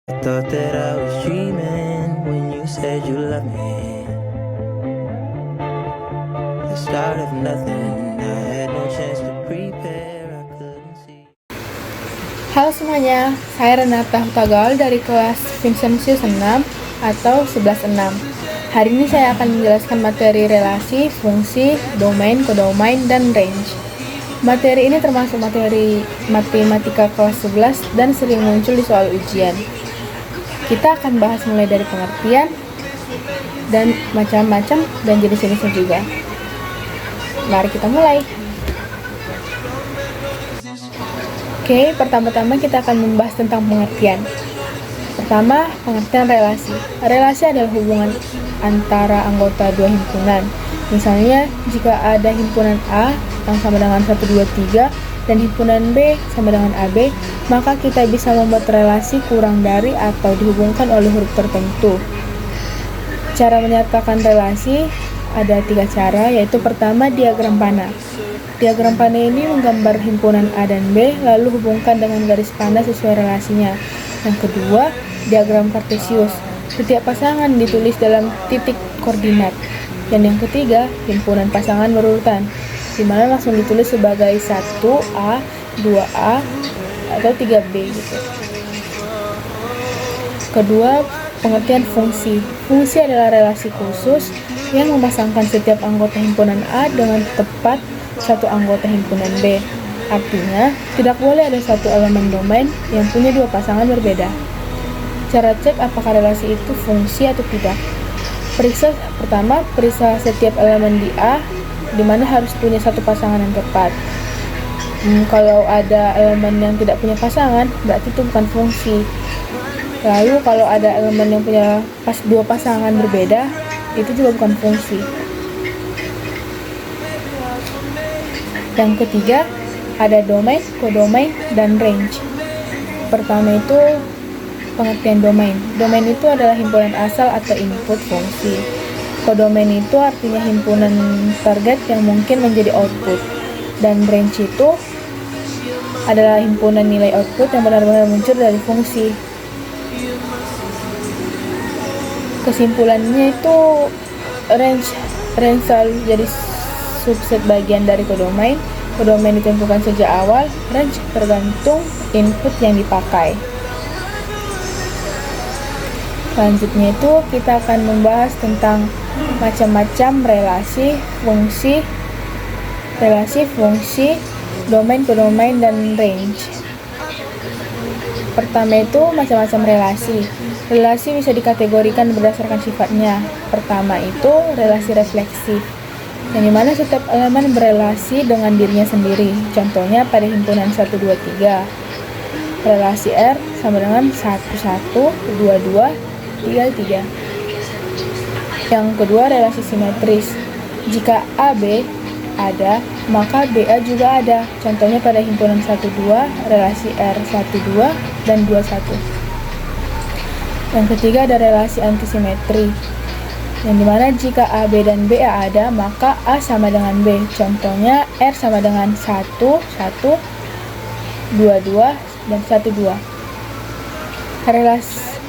I thought that I was dreaming when you said you loved me. The start of nothing, I had no chance to prepare, I couldn't see. Halo semuanya, saya Renata Hutagal dari kelas Vincentius 6 atau 11.6. Hari ini saya akan menjelaskan materi relasi, fungsi, domain, kodomain, dan range. Materi ini termasuk materi matematika kelas 11 dan sering muncul di soal ujian. Kita akan bahas mulai dari pengertian dan macam-macam dan jenis-jenisnya juga. Mari kita mulai. Oke, pertama-tama kita akan membahas tentang pengertian. Pertama, pengertian relasi. Relasi adalah hubungan antara anggota dua himpunan. Misalnya, jika ada himpunan A yang sama dengan 1, 2, 3 dan himpunan B sama dengan AB, maka kita bisa membuat relasi kurang dari atau dihubungkan oleh huruf tertentu. Cara menyatakan relasi ada 3 cara, yaitu pertama diagram panah. Diagram panah ini menggambar himpunan A dan B, lalu hubungkan dengan garis panah sesuai relasinya. Yang kedua, diagram kartesius. Setiap pasangan ditulis dalam titik koordinat. Dan yang ketiga, himpunan pasangan berurutan, di mana langsung ditulis sebagai 1A, 2A, atau 3B gitu. Kedua, pengertian fungsi. Fungsi adalah relasi khusus yang memasangkan setiap anggota himpunan A dengan tepat satu anggota himpunan B. Artinya, tidak boleh ada satu elemen domain yang punya dua pasangan berbeda. Cara cek apakah relasi itu fungsi atau tidak. Periksa setiap elemen di A, di mana harus punya satu pasangan yang tepat. Kalau ada elemen yang tidak punya pasangan, berarti itu bukan fungsi. Lalu kalau ada elemen yang punya dua pasangan berbeda, itu juga bukan fungsi. Yang ketiga, ada domain, kodomain, dan range. Pertama itu pengertian domain. Domain itu adalah himpunan asal atau input fungsi. Kodomain itu artinya himpunan target yang mungkin menjadi output. Dan range itu adalah himpunan nilai output yang benar-benar muncul dari fungsi. Kesimpulannya itu range selalu jadi subset bagian dari kodomain. Kodomain ditentukan sejak awal, range tergantung input yang dipakai. Selanjutnya itu kita akan membahas tentang macam-macam relasi, fungsi, domain, kodomain, dan range. Pertama itu macam-macam relasi. Relasi bisa dikategorikan berdasarkan sifatnya. Pertama itu relasi refleksif, yang dimana setiap elemen berelasi dengan dirinya sendiri. Contohnya pada himpunan 1, 2, 3. Relasi R sama dengan 1, 1, 2, 2, 3, 3. Yang kedua, relasi simetris. Jika AB ada, maka BA juga ada. Contohnya pada himpunan 1, 2, relasi R 1, 2, dan 2, 1. Yang ketiga ada relasi antisimetri, yang dimana jika AB dan BA ada, maka A sama dengan B. Contohnya R sama dengan 1, 1, 2, 2, dan 1, 2.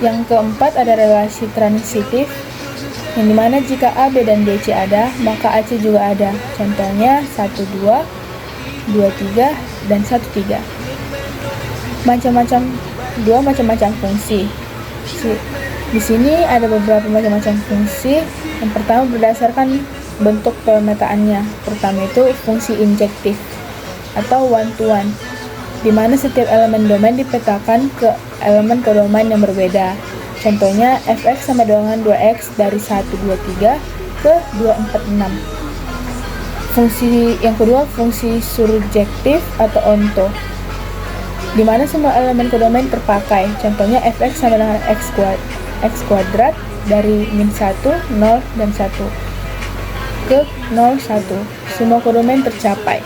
Yang keempat ada relasi transitif, yang dimana jika AB dan BC ada, maka AC juga ada. Contohnya 1, 2, 2, 3, dan 1, 3. Macam-macam fungsi. Di sini ada beberapa macam-macam fungsi. Yang pertama berdasarkan bentuk pemetaannya. Pertama itu fungsi injektif atau one-to-one, di mana setiap elemen domain dipetakan ke elemen kodomain yang berbeda. Contohnya fx sama dengan 2x dari 1, 2, 3 ke 2, 4, 6. Fungsi yang kedua, fungsi surjektif atau onto, di mana semua elemen kodomain terpakai. Contohnya fx sama dengan x kuadrat dari min 1, 0, dan 1 ke 0, 1. Semua kodomain tercapai.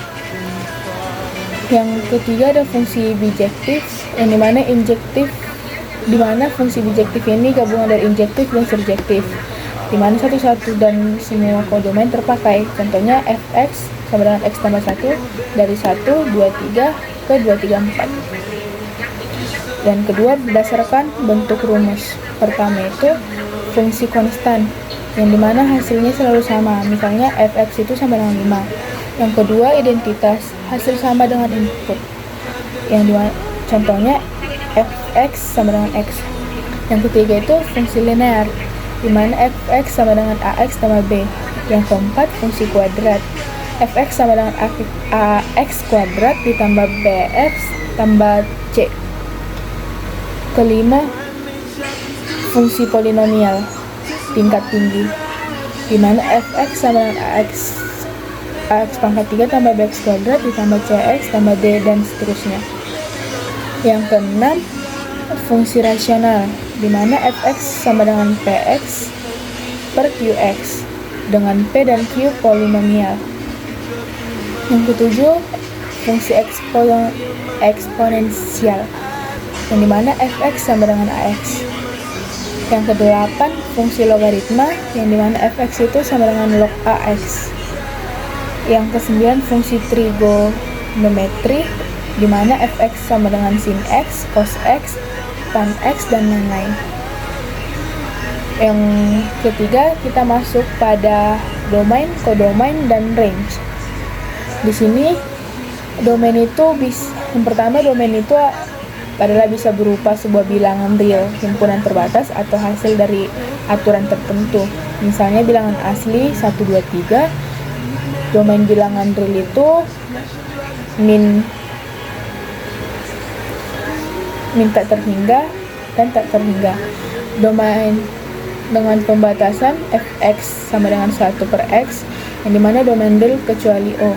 Yang ketiga ada fungsi bijektif, yang dimana fungsi bijektif ini gabungan dari injektif dan surjektif, dimana 1, 1 dan semua kodomain terpakai. Contohnya fx sama dengan x tambah 1 dari 1, 2, 3 ke 2, 3, 4. Dan kedua berdasarkan bentuk rumus. Pertama itu fungsi konstan, yang dimana hasilnya selalu sama, misalnya fx itu sama dengan 5. Yang kedua identitas, hasil sama dengan input, yang dimana contohnya fx sama dengan x. Yang ketiga itu fungsi linear, dimana fx sama dengan ax tambah b. Yang keempat fungsi kuadrat, fx sama dengan ax kuadrat ditambah bx tambah c. Kelima, fungsi polinomial tingkat tinggi, dimana fx sama dengan ax pangkat 3 tambah bx kuadrat ditambah cx tambah d dan seterusnya. Yang keenam, fungsi rasional, dimana fx sama dengan px per qx dengan p dan q polinomial. Yang ketujuh, fungsi eksponensial, yang dimana fx sama dengan ax. Yang kedelapan, fungsi logaritma, yang dimana fx itu sama dengan log ax. Yang kesembilan, fungsi trigonometri, dimana fx sama dengan sin x, cos x, tan x, dan lain-lain. Yang ketiga, kita masuk pada domain, kodomain, dan range. Di sini domain itu yang pertama, domain itu adalah bisa berupa sebuah bilangan real, himpunan terbatas, atau hasil dari aturan tertentu. Misalnya bilangan asli 1, 2, 3. Domain bilangan real itu min tak terhingga dan tak terhingga. Domain dengan pembatasan fx sama dengan 1 per x, yang dimana domain real kecuali O.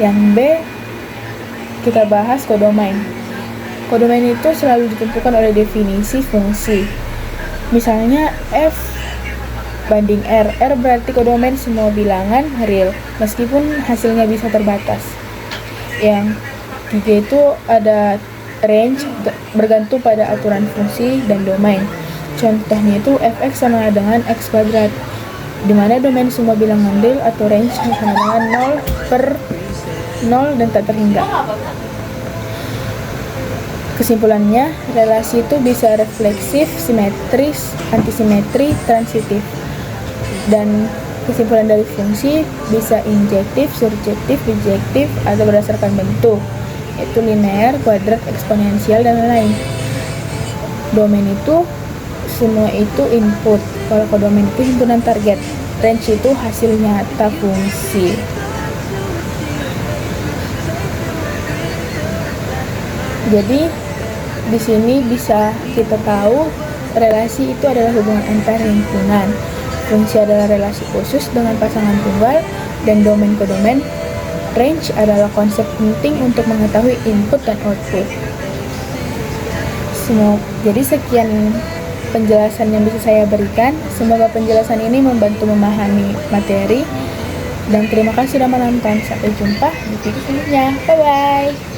Yang B, kita bahas kodomain. Kodomain itu selalu ditentukan oleh definisi fungsi. Misalnya f banding r. R berarti kodomain semua bilangan real, meskipun hasilnya bisa terbatas. Yang tiga itu ada range, bergantung pada aturan fungsi dan domain. Contohnya itu fx sama dengan x kuadrat, dimana domain semua bilangan real atau range sama dengan 0 per 0 dan tak terhingga. Kesimpulannya, relasi itu bisa refleksif, simetris, antisimetri, transitif. Dan kesimpulan dari fungsi bisa injektif, surjektif, bijektif, atau berdasarkan bentuk, yaitu linear, kuadrat, eksponensial, dan lain-lain. Domain itu semua itu input, kalau kodomain itu himpunan target. Range itu hasil nyata fungsi. Jadi di sini bisa kita tahu relasi itu adalah hubungan antar lingkungan. Fungsi adalah relasi khusus dengan pasangan tunggal, dan domain kodomain. Range adalah konsep penting untuk mengetahui input dan output. Jadi sekian penjelasan yang bisa saya berikan. Semoga penjelasan ini membantu memahami materi. Dan terima kasih sudah menonton. Sampai jumpa di video selanjutnya. Bye bye.